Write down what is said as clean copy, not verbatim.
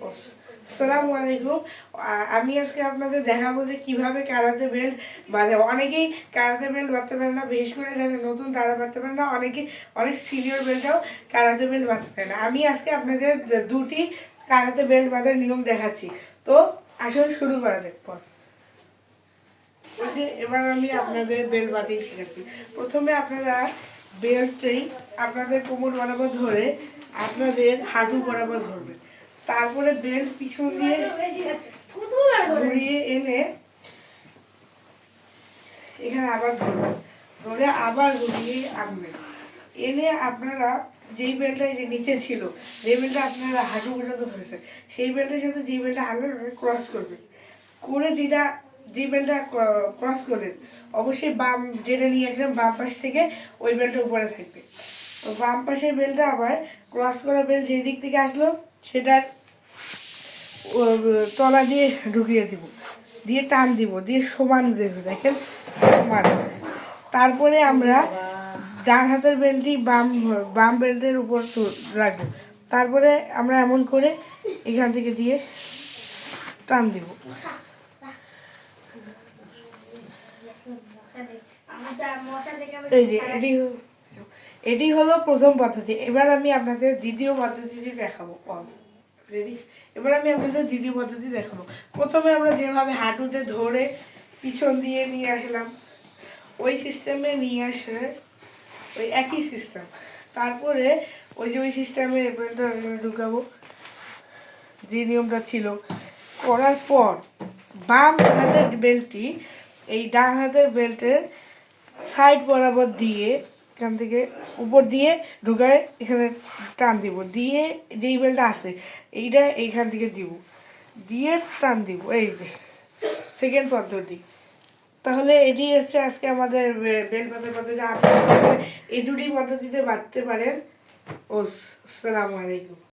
আসসালামু আলাইকুম। আমি আজকে আপনাদের দেখাবো যে কিভাবে কারাতে বেল্ট বাঁধে। অনেকেই কারাতে বেল্ট বাঁধতে পারে না, বিশেষ করে যারা নতুন তারা বাঁধতে পারে না, অনেক সিনিয়র বেল্টরাও কারাতে বেল্ট বাঁধতে পারে না। আমি আজকে আপনাদের দুটি কারাতে বেল্ট বাঁধার নিয়ম দেখাচ্ছি। তো আসলে শুরু করা যাক। ওই যে এবার আমি আপনাদের বেল্ট বাঁধতে শিখাচ্ছি। প্রথমে আপনারা বেল্টটাই আপনাদের কোমর বরাবর ধরে আপনাদের হাঁটু বরাবর ধরবেন। তারপরে বেল্ট পিছন দিয়ে ঘুরিয়ে এনে এখানে আবার ধরবেন, ধরে আবার ঘুরিয়ে আনবেন। এনে আপনারা যেই বেল্টটা যে নিচে ছিল, যে বেল্টটা আপনারা হাঁটু পর্যন্ত ধরেছেন, সেই বেল্টের সাথে যেই বেল্টটা আনবেন ক্রস করবেন। করে যে বেল্টটা ক্রস করলেন, অবশ্যই বাম যেটা নিয়ে আসলেন বাম পাশ থেকে ওই বেল্টটা উপরে থাকবে। তো বাম পাশের বেল্টটা আবার ক্রস করা বেল্ট যেই দিক থেকে আসলো সেটার তলা দিয়ে ঢুকিয়ে দিব, দিয়ে টান দিব, দিয়ে সমান দেব, দেখেন সমান। তারপরে আমরা ডান হাতের বেল্টটি বাম বেল্টের উপর রাখবো। তারপরে আমরা এমন করে এখান থেকে দিয়ে টান দিব। এই যে এটি হলো প্রথম পদ্ধতি। এবার আমি আপনাদের দ্বিতীয় পদ্ধতিটি দেখাবো। রেডি? এবার আমি আপনাদের দ্বিতীয় পদ্ধতি দেখাবো। প্রথমে আমরা যেভাবে হাঁটুতে ধরে পিছন দিয়ে নিয়ে আসলাম, ওই সিস্টেমে নিয়ে আসে, ওই একই সিস্টেম। তারপরে ওই সিস্টেমে বেল্টটা ঢুকাবো, যে নিয়মটা ছিল। করার পর বাম হাতের বেল্টটি এই ডান হাতের বেল্টের সাইড বরাবর দিয়ে এখান থেকে উপর দিয়ে ঢুকায় এখানে টান দিব, দিয়ে যেই বেল্টটা আছে এইটা এইখান থেকে দিব, দিয়ে টান দিব। এই যে সেকেন্ড পদ্ধতি। তাহলে এটি হচ্ছে আজকে আমাদের বেল্ট বাঁধার পদ্ধতি। আপনারা এই দুটি পদ্ধতিতে বাঁধতে পারেন। আসসালামু আলাইকুম।